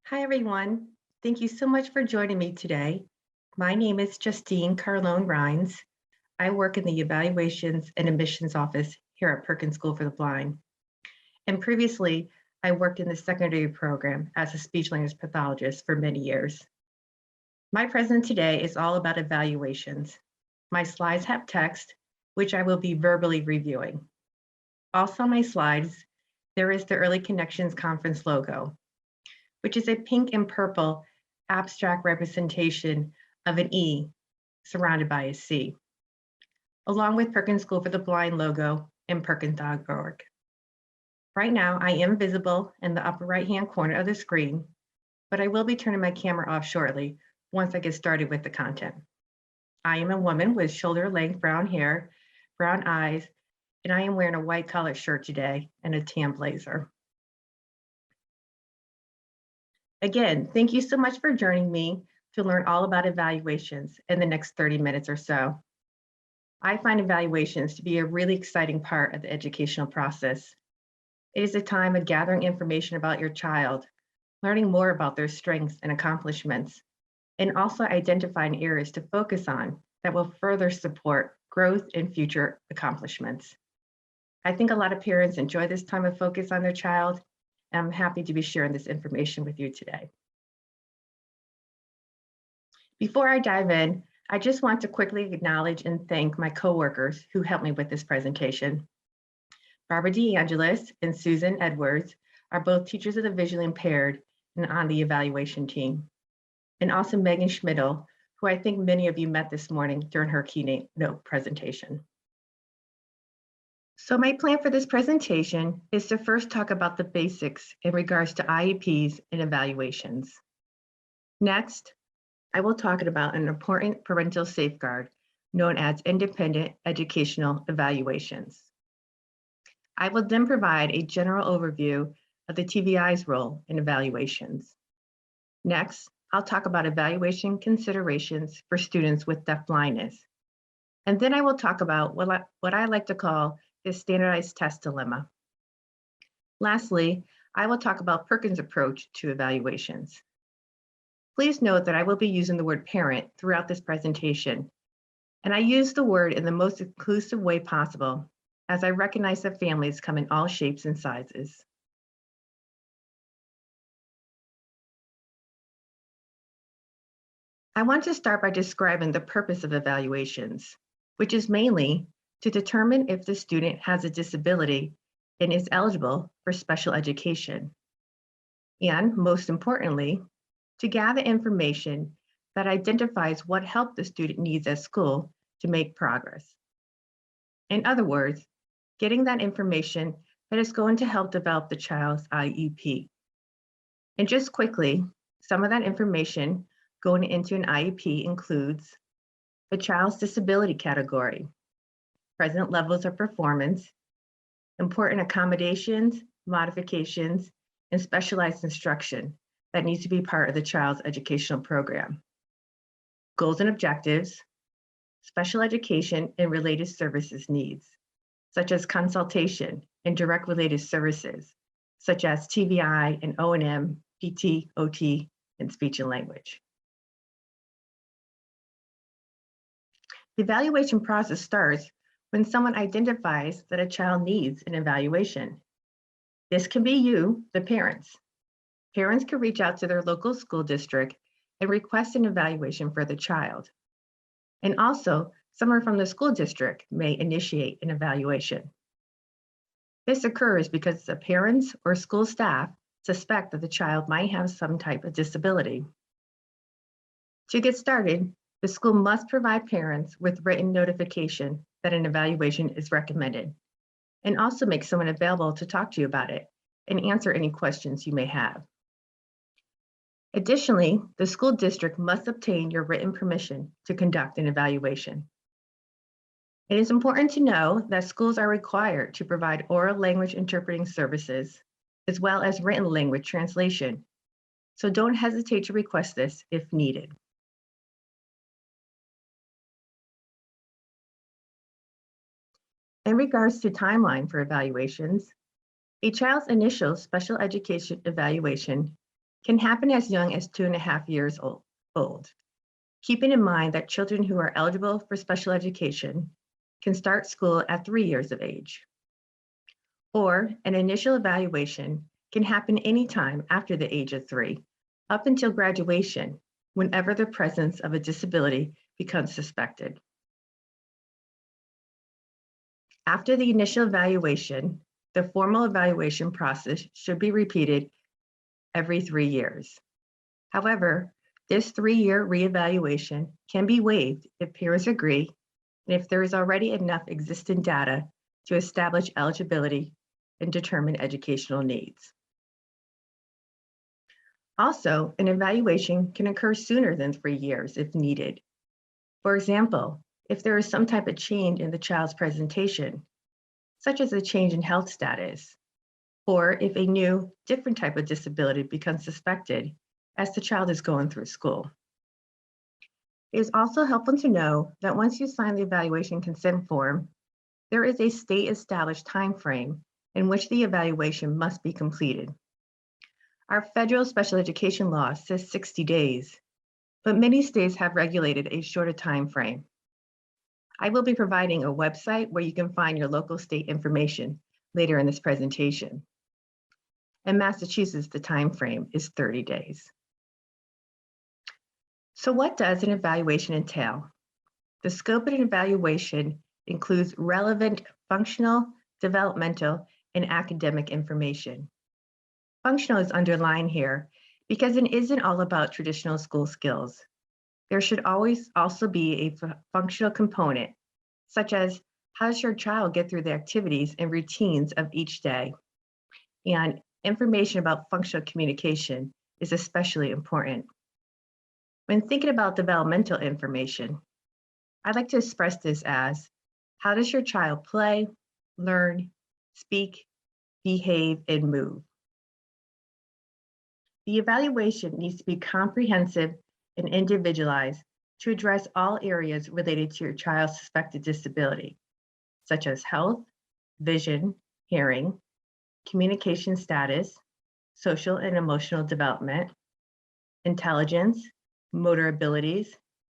Hi, everyone. Thank you so much for joining me today. My name is Justine Carlone Rhines. I work in the Evaluations and Admissions Office here at Perkins School for the Blind. And previously, I worked in the secondary program as a speech language pathologist for many years. My present today is all about evaluations. My slides have text, which I will be verbally reviewing. Also on my slides, there is the Early Connections Conference logo, which is a pink and purple abstract representation of an E surrounded by a C, along with Perkins School for the Blind logo and Perkins.org. Right now, I am visible in the upper right-hand corner of the screen, but I will be turning my camera off shortly once I get started with the content. I am a woman with shoulder-length brown hair, brown eyes, and I am wearing a white collared shirt today and a tan blazer. Again, thank you so much for joining me to learn all about evaluations in the next 30 minutes or so. I find evaluations to be a really exciting part of the educational process. It is a time of gathering information about your child, learning more about their strengths and accomplishments, and also identifying areas to focus on that will further support growth and future accomplishments. I think a lot of parents enjoy this time of focus on their child, and I'm happy to be sharing this information with you today. Before I dive in, I just want to quickly acknowledge and thank my coworkers who helped me with this presentation. Barbara DeAngelis and Susan Edwards are both teachers of the visually impaired and on the evaluation team. And also Megan Schmidl, who I think many of you met this morning during her keynote presentation. So my plan for this presentation is to first talk about the basics in regards to IEPs and evaluations. Next, I will talk about an important parental safeguard known as independent educational evaluations. I will then provide a general overview of the TVI's role in evaluations. Next, I'll talk about evaluation considerations for students with deafblindness. And then I will talk about what I like to call the standardized test dilemma. Lastly, I will talk about Perkins' approach to evaluations. Please note that I will be using the word parent throughout this presentation, and I use the word in the most inclusive way possible, as I recognize that families come in all shapes and sizes. I want to start by describing the purpose of evaluations, which is mainly to determine if the student has a disability and is eligible for special education. And most importantly, to gather information that identifies what help the student needs at school to make progress. In other words, getting that information that is going to help develop the child's IEP. And just quickly, some of that information going into an IEP includes the child's disability category, present levels of performance, important accommodations, modifications, and specialized instruction that needs to be part of the child's educational program, goals and objectives, special education and related services needs, such as consultation and direct related services, such as TVI and O&M, PT, OT, and speech and language. The evaluation process starts when someone identifies that a child needs an evaluation. This can be you, the parents. Parents can reach out to their local school district and request an evaluation for the child. And also, someone from the school district may initiate an evaluation. This occurs because the parents or school staff suspect that the child might have some type of disability. To get started, the school must provide parents with written notification that an evaluation is recommended, and also make someone available to talk to you about it and answer any questions you may have. Additionally, the school district must obtain your written permission to conduct an evaluation. It is important to know that schools are required to provide oral language interpreting services, as well as written language translation. So don't hesitate to request this if needed. In regards to timeline for evaluations, a child's initial special education evaluation can happen as young as 2.5 years old, keeping in mind that children who are eligible for special education can start school at 3 years of age. Or an initial evaluation can happen anytime after the age of 3, up until graduation, whenever the presence of a disability becomes suspected. After the initial evaluation, the formal evaluation process should be repeated every 3 years. However, this 3-year reevaluation can be waived if peers agree and if there is already enough existing data to establish eligibility and determine educational needs. Also, an evaluation can occur sooner than 3 years if needed. For example, if there is some type of change in the child's presentation, such as a change in health status, or if a new, different type of disability becomes suspected as the child is going through school. It is also helpful to know that once you sign the evaluation consent form, there is a state-established time frame in which the evaluation must be completed. Our federal special education law says 60 days, but many states have regulated a shorter time frame. I will be providing a website where you can find your local state information later in this presentation. In Massachusetts, the time frame is 30 days. So what does an evaluation entail? The scope of an evaluation includes relevant functional, developmental, and academic information. Functional is underlined here because it isn't all about traditional school skills. There should always also be a functional component, such as how does your child get through the activities and routines of each day? And information about functional communication is especially important. When thinking about developmental information, I'd like to express this as, how does your child play, learn, speak, behave, and move? The evaluation needs to be comprehensive and individualized to address all areas related to your child's suspected disability, such as health, vision, hearing, communication status, social and emotional development, intelligence, motor abilities,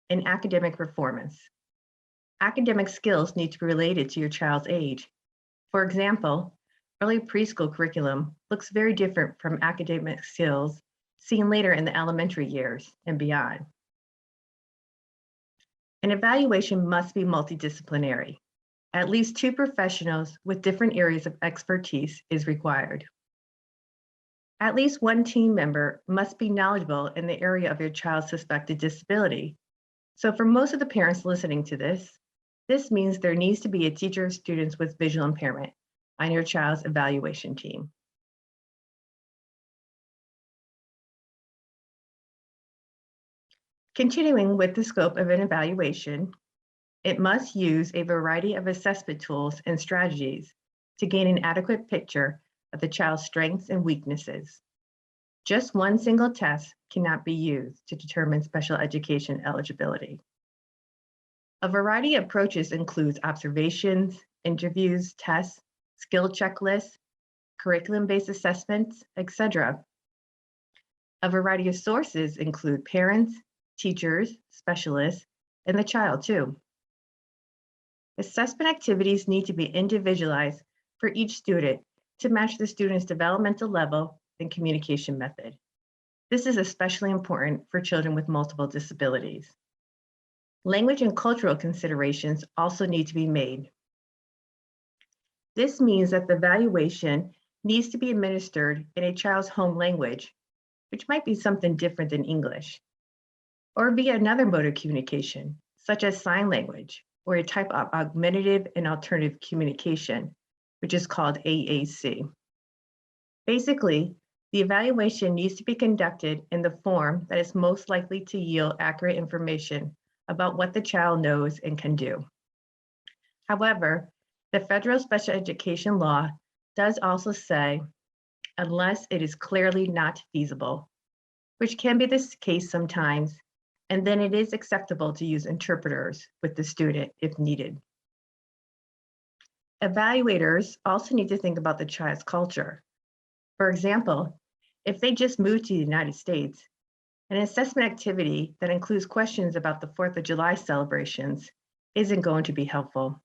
and academic performance. Academic skills need to be related to your child's age. For example, early preschool curriculum looks very different from academic skills seen later in the elementary years and beyond. An evaluation must be multidisciplinary. At least 2 professionals with different areas of expertise is required. At least 1 team member must be knowledgeable in the area of your child's suspected disability. So for most of the parents listening to this means there needs to be a teacher of students with visual impairment on your child's evaluation team. Continuing with the scope of an evaluation, it must use a variety of assessment tools and strategies to gain an adequate picture of the child's strengths and weaknesses. Just one single test cannot be used to determine special education eligibility. A variety of approaches includes observations, interviews, tests, skill checklists, curriculum-based assessments, etc. A variety of sources include parents, teachers, specialists, and the child too. Assessment activities need to be individualized for each student to match the student's developmental level and communication method. This is especially important for children with multiple disabilities. Language and cultural considerations also need to be made. This means that the evaluation needs to be administered in a child's home language, which might be something different than English, or via another mode of communication, such as sign language, or a type of augmentative and alternative communication, which is called AAC. Basically, the evaluation needs to be conducted in the form that is most likely to yield accurate information about what the child knows and can do. However, the federal special education law does also say, unless it is clearly not feasible, which can be the case sometimes, and then it is acceptable to use interpreters with the student if needed. Evaluators also need to think about the child's culture. For example, If they just moved to the United States, an assessment activity that includes questions about the 4th of July celebrations isn't going to be helpful.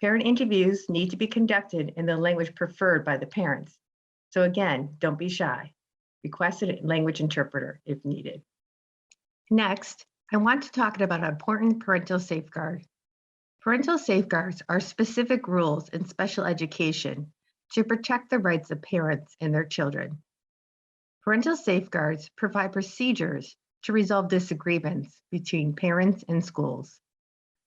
Parent interviews need to be conducted in the language preferred by the parents. So again, don't be shy. Request a language interpreter if needed. Next, I want to talk about an important parental safeguard. Parental safeguards are specific rules in special education to protect the rights of parents and their children. Parental safeguards provide procedures to resolve disagreements between parents and schools.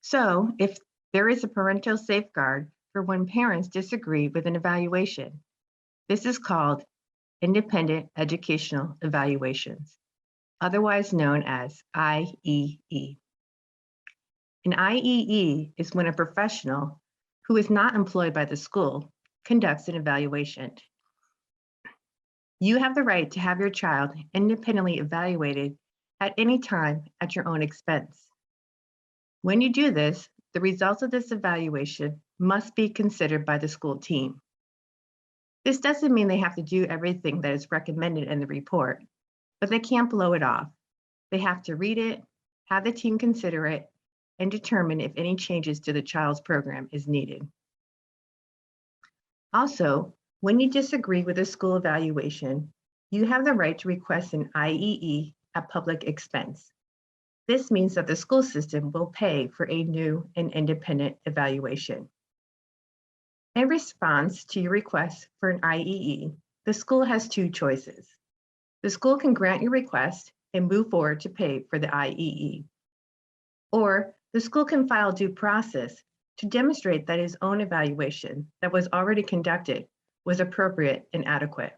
So, if there is a parental safeguard for when parents disagree with an evaluation, this is called Independent Educational Evaluations, otherwise known as IEE. An IEE is when a professional who is not employed by the school conducts an evaluation. You have the right to have your child independently evaluated at any time at your own expense. When you do this, the results of this evaluation must be considered by the school team. This doesn't mean they have to do everything that is recommended in the report, but they can't blow it off. They have to read it, have the team consider it, and determine if any changes to the child's program is needed. Also, when you disagree with a school evaluation, you have the right to request an IEE at public expense. This means that the school system will pay for a new and independent evaluation. In response to your request for an IEE, the school has two choices. The school can grant your request and move forward to pay for the IEE. Or the school can file due process to demonstrate that his own evaluation that was already conducted was appropriate and adequate.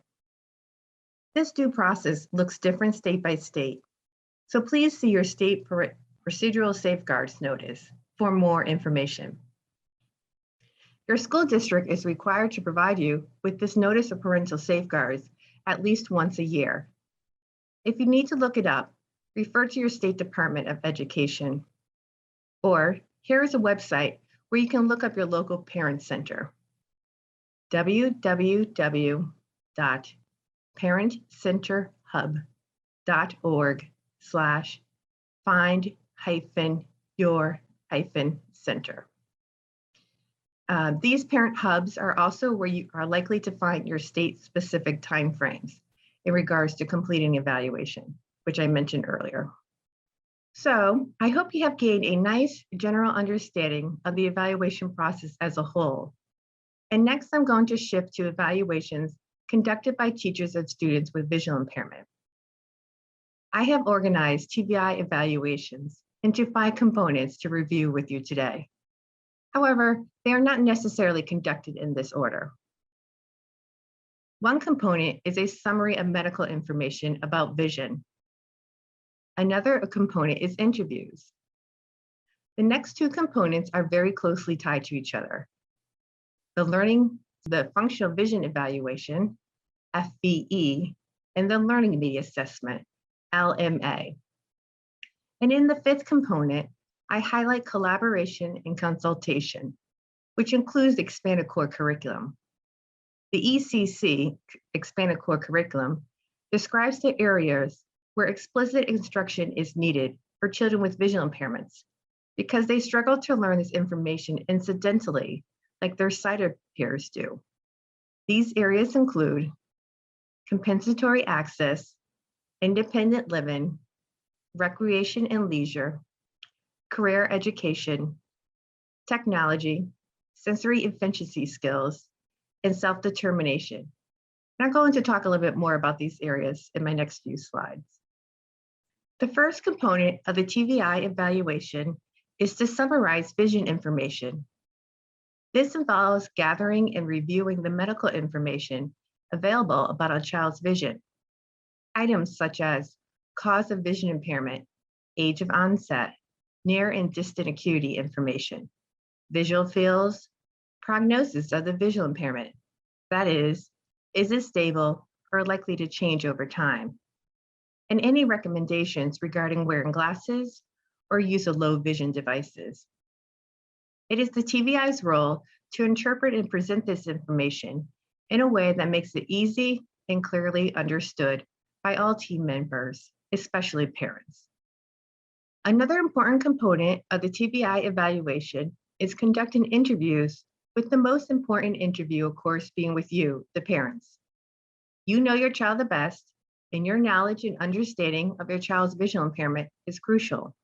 This due process looks different state by state, so please see your state procedural safeguards notice for more information. Your school district is required to provide you with this notice of parental safeguards at least once a year. If you need to look it up, refer to your state Department of Education. Or here is a website where you can look up your local parent center. www.parentcenterhub.org/find-your-center. These parent hubs are also where you are likely to find your state-specific timeframes in regards to completing evaluation, which I mentioned earlier. So I hope you have gained a nice general understanding of the evaluation process as a whole. And next, I'm going to shift to evaluations conducted by teachers and students with visual impairment. I have organized TVI evaluations into 5 components to review with you today. However, they are not necessarily conducted in this order. One component is a summary of medical information about vision. Another component is interviews. The next 2 components are very closely tied to each other. The functional vision evaluation, FVE, and the learning media assessment, LMA. And in the 5th component, I highlight collaboration and consultation, which includes the expanded core curriculum. The ECC, expanded core curriculum, describes the areas where explicit instruction is needed for children with visual impairments because they struggle to learn this information incidentally, like their sighted peers do. These areas include compensatory access, independent living, recreation and leisure, career education, technology, sensory efficiency skills, and self-determination. And I'm going to talk a little bit more about these areas in my next few slides. The first component of the TVI evaluation is to summarize vision information. This involves gathering and reviewing the medical information available about a child's vision. Items such as cause of vision impairment, age of onset, near and distant acuity information, visual fields, prognosis of the visual impairment. That is it stable or likely to change over time? And any recommendations regarding wearing glasses or use of low vision devices. It is the TVI's role to interpret and present this information in a way that makes it easy and clearly understood by all team members, especially parents. Another important component of the TVI evaluation is conducting interviews, with the most important interview, of course, being with you, the parents. You know your child the best, and your knowledge and understanding of your child's visual impairment is crucial.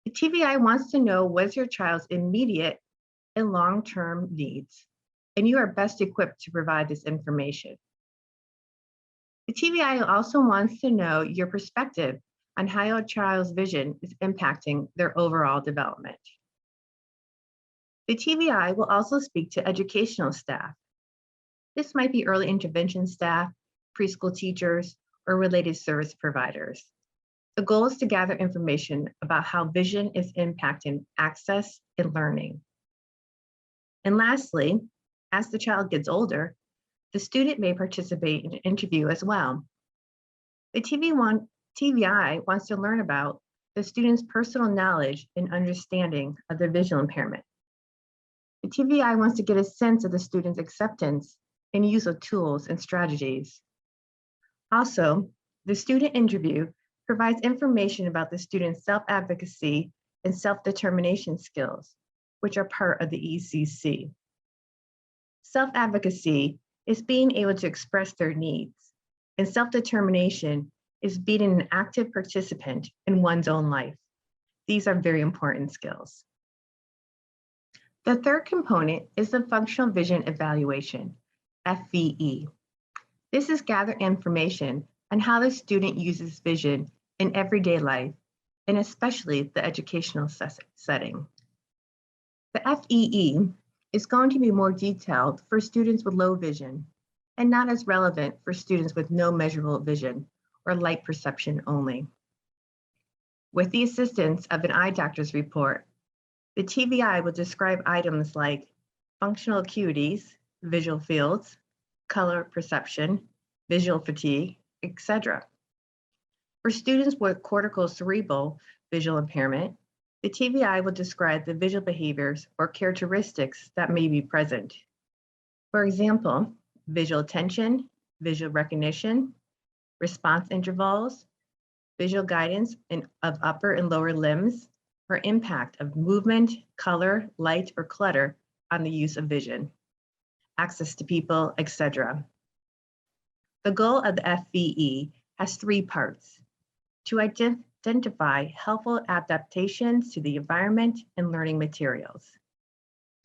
The TVI wants to know what's your child's immediate and long-term needs, and you are best equipped to provide this information. The TVI also wants to know your perspective on how your child's vision is impacting their overall development. The TVI will also speak to educational staff. This might be early intervention staff, preschool teachers, or related service providers. The goal is to gather information about how vision is impacting access and learning. And lastly, as the child gets older, the student may participate in an interview as well. The TVI wants to learn about the student's personal knowledge and understanding of their visual impairment. The TVI wants to get a sense of the student's acceptance and use of tools and strategies. Also, the student interview provides information about the student's self-advocacy and self-determination skills, which are part of the ECC. Self-advocacy is being able to express their needs, and self-determination is being an active participant in one's own life. These are very important skills. The third component is the functional vision evaluation, FVE. This is gathered information on how the student uses vision in everyday life, and especially the educational setting. The FEE is going to be more detailed for students with low vision and not as relevant for students with no measurable vision or light perception only. With the assistance of an eye doctor's report, the TVI will describe items like functional acuities, visual fields, color perception, visual fatigue, etc. For students with cortical cerebral visual impairment, the TVI will describe the visual behaviors or characteristics that may be present. For example, visual attention, visual recognition, response intervals, visual guidance of upper and lower limbs, or impact of movement, color, light, or clutter on the use of vision, access to people, etc. The goal of the FVE has three parts: to identify helpful adaptations to the environment and learning materials,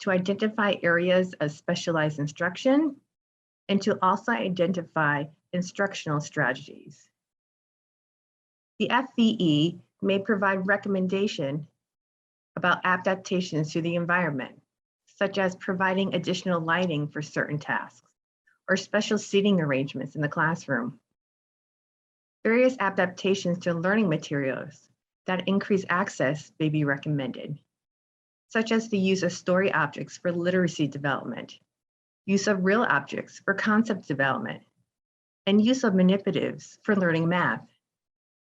to identify areas of specialized instruction, and to also identify instructional strategies. The FVE may provide recommendation about adaptations to the environment, such as providing additional lighting for certain tasks or special seating arrangements in the classroom. Various adaptations to learning materials that increase access may be recommended, such as the use of story objects for literacy development, use of real objects for concept development, and use of manipulatives for learning math.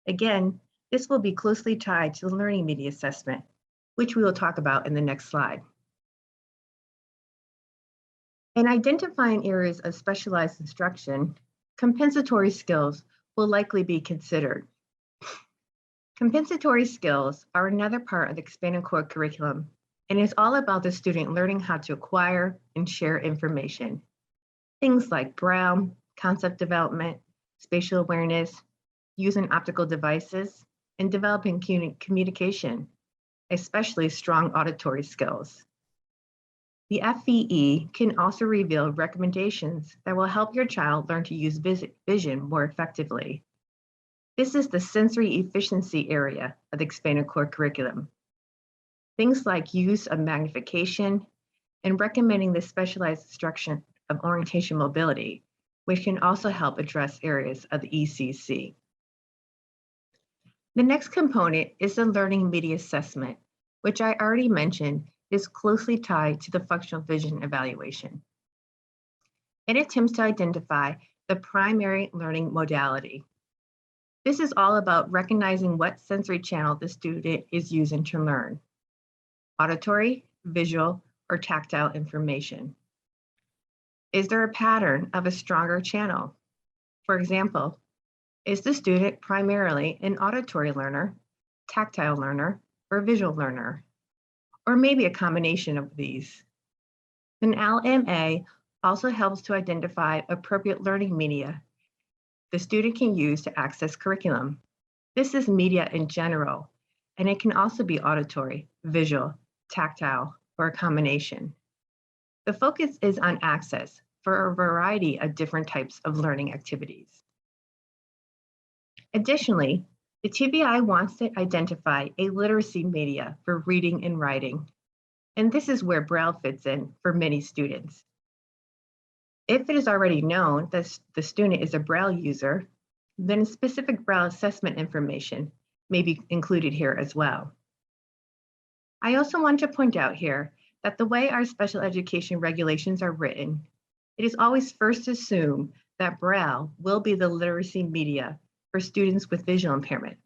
Again, this will be closely tied to the learning media assessment, which we will talk about in the next slide. In identifying areas of specialized instruction, compensatory skills will likely be considered. Compensatory skills are another part of the expanded core curriculum, and is all about the student learning how to acquire and share information. Things like Braille, concept development, spatial awareness, using optical devices, and developing communication, especially strong auditory skills. The FVE can also reveal recommendations that will help your child learn to use vision more effectively. This is the sensory efficiency area of the expanded core curriculum. Things like use of magnification and recommending the specialized instruction of orientation mobility, which can also help address areas of the ECC. The next component is the learning media assessment, which I already mentioned is closely tied to the functional vision evaluation. It attempts to identify the primary learning modality. This is all about recognizing what sensory channel the student is using to learn: auditory, visual, or tactile information. Is there a pattern of a stronger channel, For example, is the student primarily an auditory learner, tactile learner, or visual learner? Or maybe a combination of these. An LMA also helps to identify appropriate learning media the student can use to access curriculum. This is media in general, and it can also be auditory, visual, tactile, or a combination. The focus is on access for a variety of different types of learning activities. Additionally, the TVI wants to identify a literacy media for reading and writing, and this is where Braille fits in for many students. If it is already known that the student is a Braille user, then specific Braille assessment information may be included here as well. I also want to point out here that the way our special education regulations are written, it is always first assumed that Braille will be the literacy media for students with visual impairment,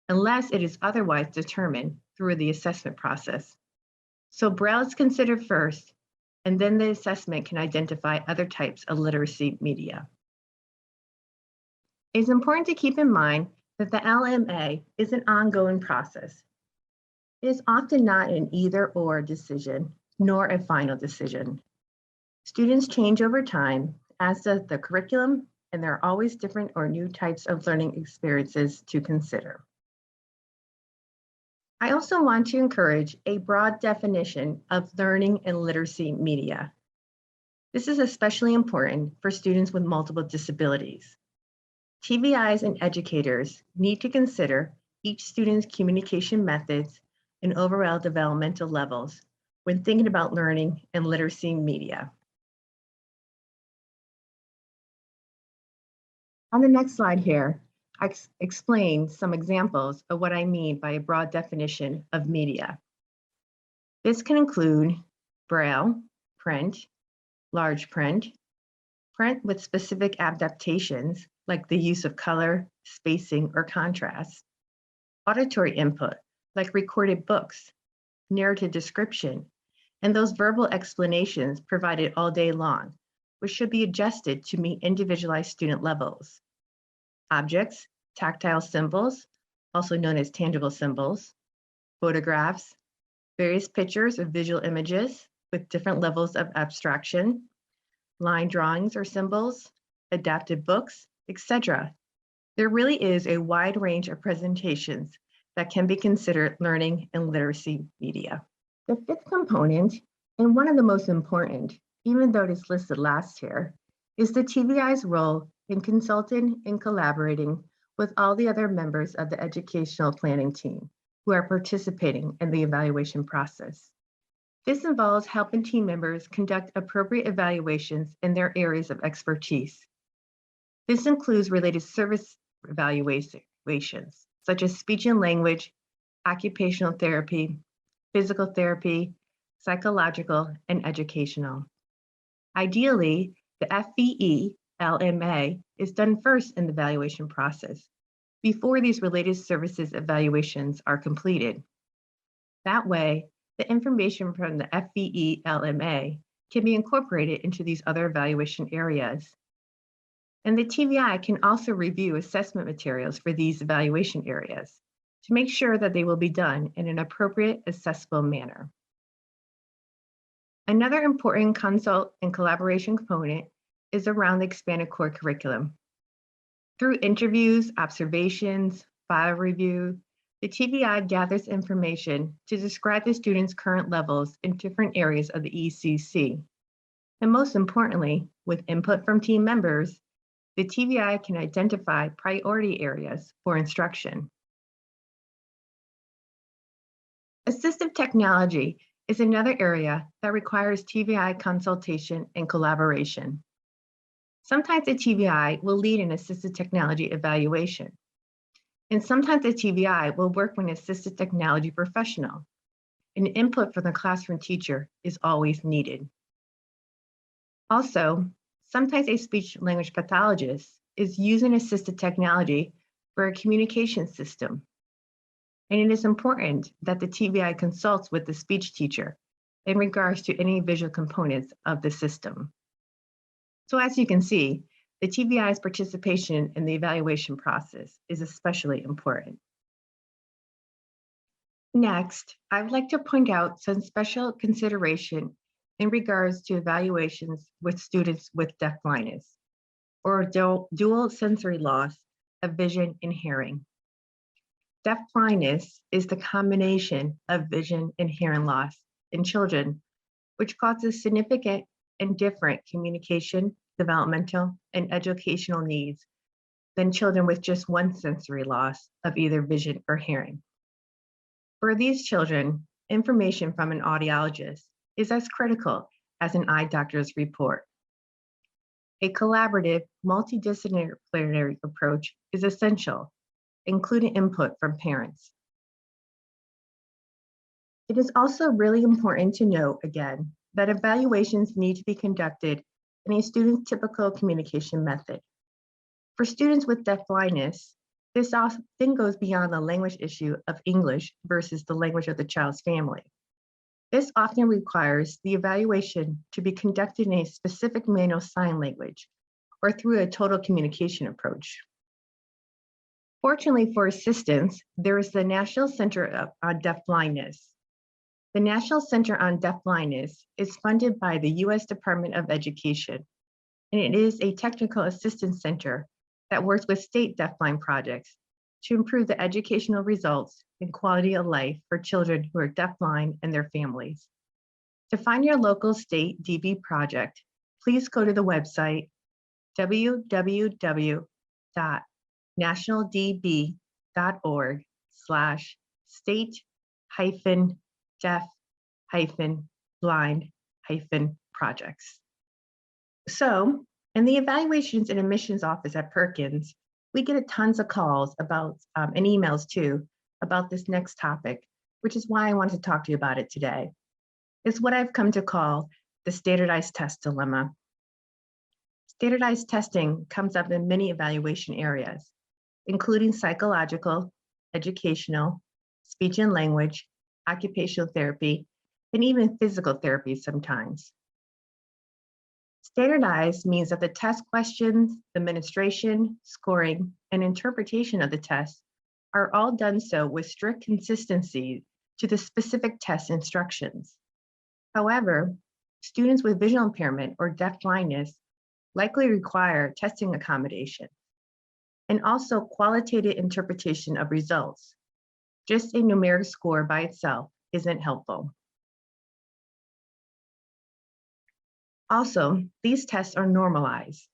unless it is otherwise determined through the assessment process. So Braille is considered first, and then the assessment can identify other types of literacy media. It's important to keep in mind that the LMA is an ongoing process. It is often not an either-or decision, nor a final decision. Students change over time, as does the curriculum, and there are always different or new types of learning experiences to consider. I also want to encourage a broad definition of learning and literacy media. This is especially important for students with multiple disabilities. TVIs and educators need to consider each student's communication methods and overall developmental levels when thinking about learning and literacy media. On the next slide here, I explain some examples of what I mean by a broad definition of media. This can include Braille, print, large print, print with specific adaptations like the use of color, spacing, or contrast, auditory input like recorded books, narrative description, and those verbal explanations provided all day long, which should be adjusted to meet individualized student levels. Objects, tactile symbols, also known as tangible symbols, photographs, various pictures or visual images with different levels of abstraction, line drawings or symbols, adapted books, etc. There really is a wide range of presentations that can be considered learning and literacy media. The fifth component, and one of the most important, even though it is listed last here, is the TVI's role in consulting and collaborating with all the other members of the educational planning team who are participating in the evaluation process. This involves helping team members conduct appropriate evaluations in their areas of expertise. This includes related service evaluations, such as speech and language, occupational therapy, physical therapy, psychological, and educational. Ideally, the FVE LMA is done first in the evaluation process before these related services evaluations are completed. That way, the information from the FVE LMA can be incorporated into these other evaluation areas. And the TVI can also review assessment materials for these evaluation areas to make sure that they will be done in an appropriate, accessible manner. Another important consult and collaboration component is around the expanded core curriculum. Through interviews, observations, file review, the TVI gathers information to describe the students' current levels in different areas of the ECC. And most importantly, with input from team members, the TVI can identify priority areas for instruction. Assistive technology is another area that requires TVI consultation and collaboration. Sometimes the TVI will lead an assistive technology evaluation, and sometimes the TVI will work with an assistive technology professional. And input from the classroom teacher is always needed. Also, sometimes a speech language pathologist is using assistive technology for a communication system. And it is important that the TVI consults with the speech teacher in regards to any visual components of the system. So as you can see, the TVI's participation in the evaluation process is especially important. Next, I would like to point out some special consideration in regards to evaluations with students with deafblindness or dual sensory loss of vision and hearing. Deafblindness is the combination of vision and hearing loss in children, which causes significant and different communication, developmental, and educational needs than children with just one sensory loss of either vision or hearing. For these children, information from an audiologist is as critical as an eye doctor's report. A collaborative, multidisciplinary approach is essential, including input from parents. It is also really important to note, again, that evaluations need to be conducted in a student's typical communication method. For students with deafblindness, this often goes beyond the language issue of English versus the language of the child's family. This often requires the evaluation to be conducted in a specific manual sign language or through a total communication approach. Fortunately for assistance, there is the National Center on Deafblindness. The National Center on Deafblindness is funded by the U.S. Department of Education, and it is a technical assistance center that works with state deafblind projects to improve the educational results and quality of life for children who are deafblind and their families. To find your local state DB project, please go to the website www.nationaldb.org/state-deaf-blind-projects. So, in the evaluations and admissions office at Perkins, we get tons of calls about and emails too about this next topic, which is why I want to talk to you about it today. It's what I've come to call the standardized test dilemma. Standardized testing comes up in many evaluation areas, including psychological, educational, speech and language, occupational therapy, and even physical therapy sometimes. Standardized means that the test questions, administration, scoring, and interpretation of the test are all done so with strict consistency to the specific test instructions. However, students with visual impairment or deafblindness likely require testing accommodation and also qualitative interpretation of results. Just a numeric score by itself isn't helpful. Also, these tests are normalized.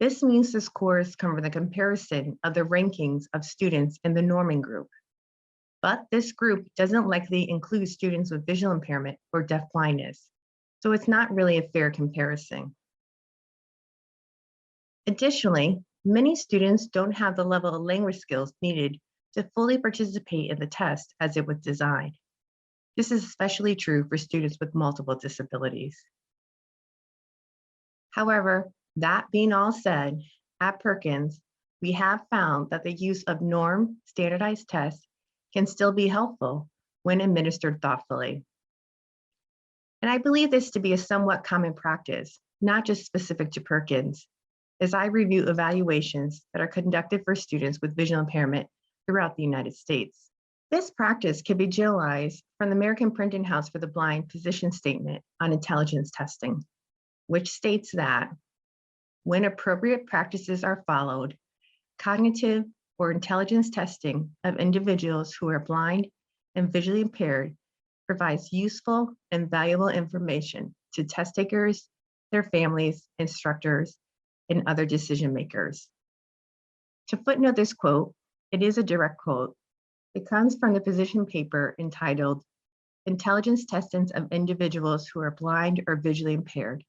This means the scores come from the comparison of the rankings of students in the norming group. But this group doesn't likely include students with visual impairment or deafblindness, so it's not really a fair comparison. Additionally, many students don't have the level of language skills needed to fully participate in the test as it was designed. This is especially true for students with multiple disabilities. However, that being all said, at Perkins, we have found that the use of norm standardized tests can still be helpful when administered thoughtfully. And I believe this to be a somewhat common practice, not just specific to Perkins, as I review evaluations that are conducted for students with visual impairment throughout the United States. This practice can be generalized from the American Printing House for the Blind position statement on intelligence testing, which states that when appropriate practices are followed, cognitive or intelligence testing of individuals who are blind and visually impaired provides useful and valuable information to test takers, their families, instructors, and other decision makers. To footnote this quote, it is a direct quote. It comes from the position paper entitled Intelligence Testings of Individuals Who Are Blind or Visually Impaired,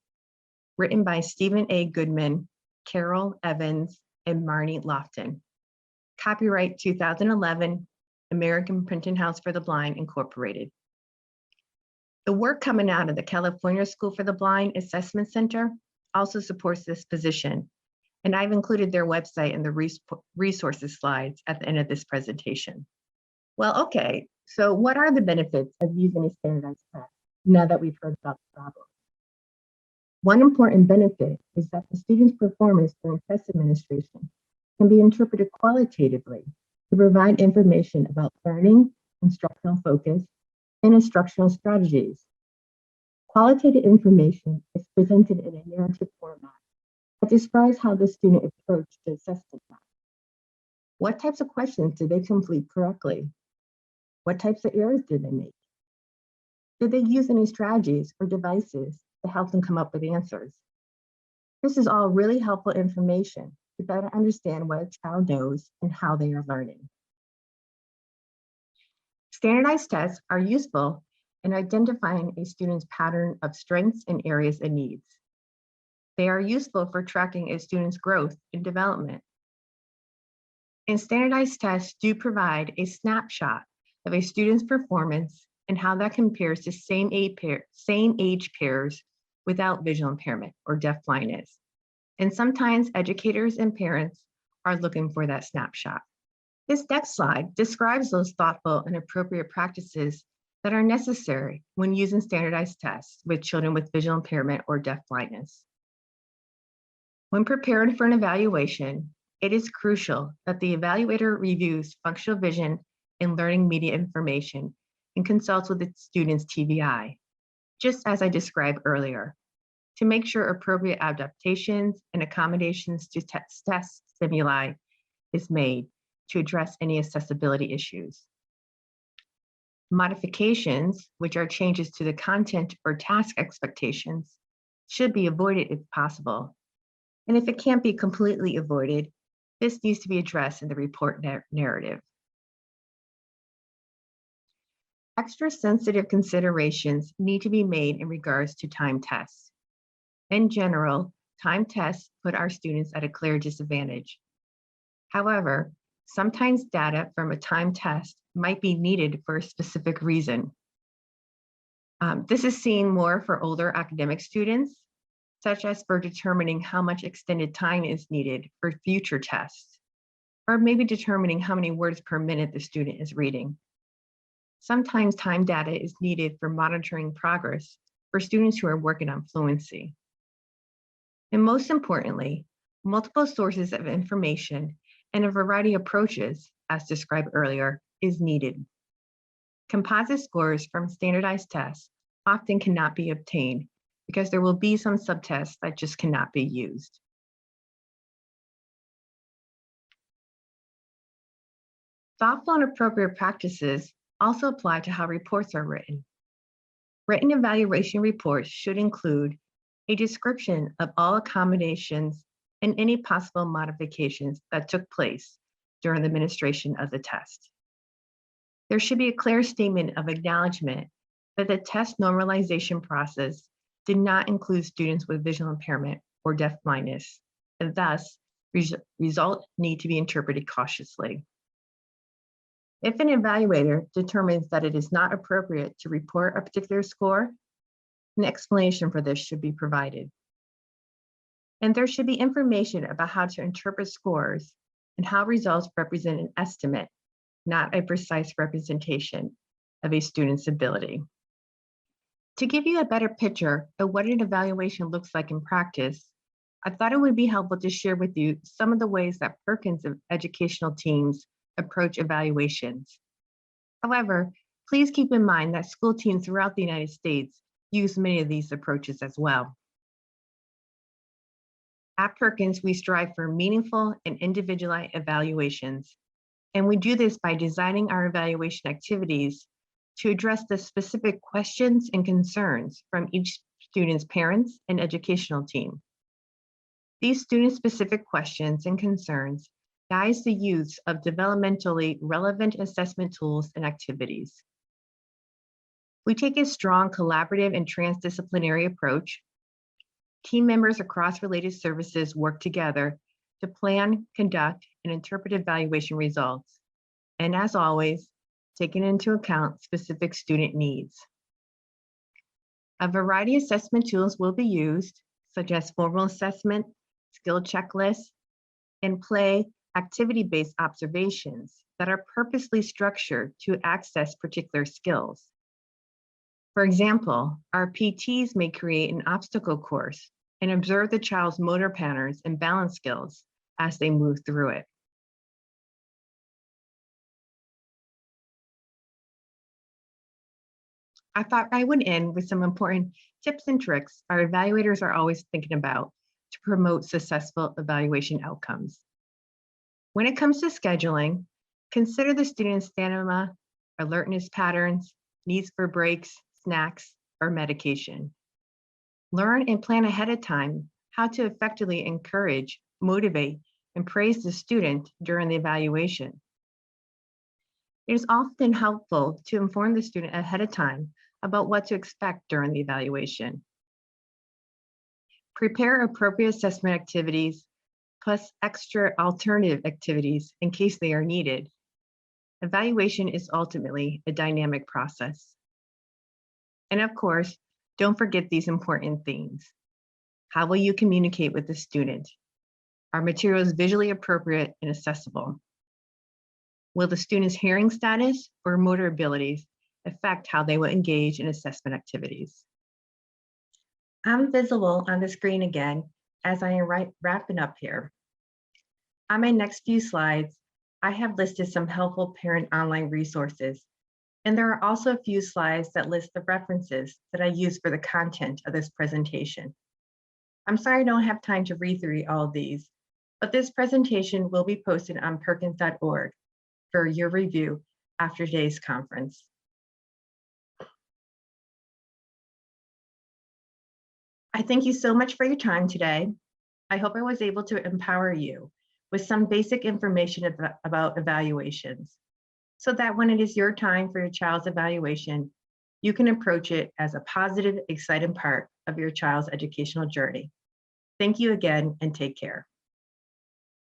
written by Stephen A. Goodman, Carol Evans, and Marnie Lofton. Copyright 2011, American Printing House for the Blind, Incorporated. The work coming out of the California School for the Blind Assessment Center also supports this position, and I've included their website in the resources slides at the end of this presentation. Well, okay, so what are the benefits of using a standardized test now that we've heard about the problem? One important benefit is that the student's performance during test administration can be interpreted qualitatively to provide information about learning, instructional focus, and instructional strategies. Qualitative information is presented in a narrative format that describes how the student approached the assessment task. What types of questions did they complete correctly? What types of errors did they make? Did they use any strategies or devices to help them come up with answers? This is all really helpful information to better understand what a child knows and how they are learning. Standardized tests are useful in identifying a student's pattern of strengths and areas of needs. They are useful for tracking a student's growth and development. And standardized tests do provide a snapshot of a student's performance and how that compares to same age pairs without visual impairment or deafblindness. And sometimes educators and parents are looking for that snapshot. This next slide describes those thoughtful and appropriate practices that are necessary when using standardized tests with children with visual impairment or deafblindness. When preparing for an evaluation, it is crucial that the evaluator reviews functional vision and learning media information and consults with the student's TVI, just as I described earlier, to make sure appropriate adaptations and accommodations to test stimuli is made to address any accessibility issues. Modifications, which are changes to the content or task expectations, should be avoided if possible. And if it can't be completely avoided, this needs to be addressed in the report narrative. Extra sensitive considerations need to be made in regards to timed tests. In general, timed tests put our students at a clear disadvantage. However, sometimes data from a timed test might be needed for a specific reason. This is seen more for older academic students, such as for determining how much extended time is needed for future tests, or maybe determining how many words per minute the student is reading. Sometimes time data is needed for monitoring progress for students who are working on fluency. And most importantly, multiple sources of information and a variety of approaches, as described earlier, is needed. Composite scores from standardized tests often cannot be obtained because there will be some subtests that just cannot be used. Thoughtful and appropriate practices also apply to how reports are written. Written evaluation reports should include a description of all accommodations and any possible modifications that took place during the administration of the test. There should be a clear statement of acknowledgement that the test normalization process did not include students with visual impairment or deafblindness, and thus results need to be interpreted cautiously. If an evaluator determines that it is not appropriate to report a particular score, an explanation for this should be provided. And there should be information about how to interpret scores and how results represent an estimate, not a precise representation of a student's ability. To give you a better picture of what an evaluation looks like in practice, I thought it would be helpful to share with you some of the ways that Perkins educational teams approach evaluations. However, please keep in mind that school teams throughout the United States use many of these approaches as well. At Perkins, we strive for meaningful and individualized evaluations, and we do this by designing our evaluation activities to address the specific questions and concerns from each student's parents and educational team. These student-specific questions and concerns guides the use of developmentally relevant assessment tools and activities. We take a strong collaborative and transdisciplinary approach. Team members across related services work together to plan, conduct, and interpret evaluation results, and as always, taking into account specific student needs. A variety of assessment tools will be used, such as formal assessment, skill checklists, and play activity-based observations that are purposely structured to access particular skills. For example, our PTs may create an obstacle course and observe the child's motor patterns and balance skills as they move through it. I thought I would end with some important tips and tricks our evaluators are always thinking about to promote successful evaluation outcomes. When it comes to scheduling, consider the student's stamina, alertness patterns, needs for breaks, snacks, or medication. Learn and plan ahead of time how to effectively encourage, motivate, and praise the student during the evaluation. It is often helpful to inform the student ahead of time about what to expect during the evaluation. Prepare appropriate assessment activities, plus extra alternative activities in case they are needed. Evaluation is ultimately a dynamic process. And of course, don't forget these important things. How will you communicate with the student? Are materials visually appropriate and accessible? Will the student's hearing status or motor abilities affect how they will engage in assessment activities? I'm visible on the screen again as I am wrapping up here. On my next few slides, I have listed some helpful parent online resources, and there are also a few slides that list the references that I use for the content of this presentation. I'm sorry I don't have time to read through all of these, but this presentation will be posted on perkins.org for your review after today's conference. I thank you so much for your time today. I hope I was able to empower you with some basic information about evaluations, so that when it is your time for your child's evaluation, you can approach it as a positive, exciting part of your child's educational journey. Thank you again, and take care.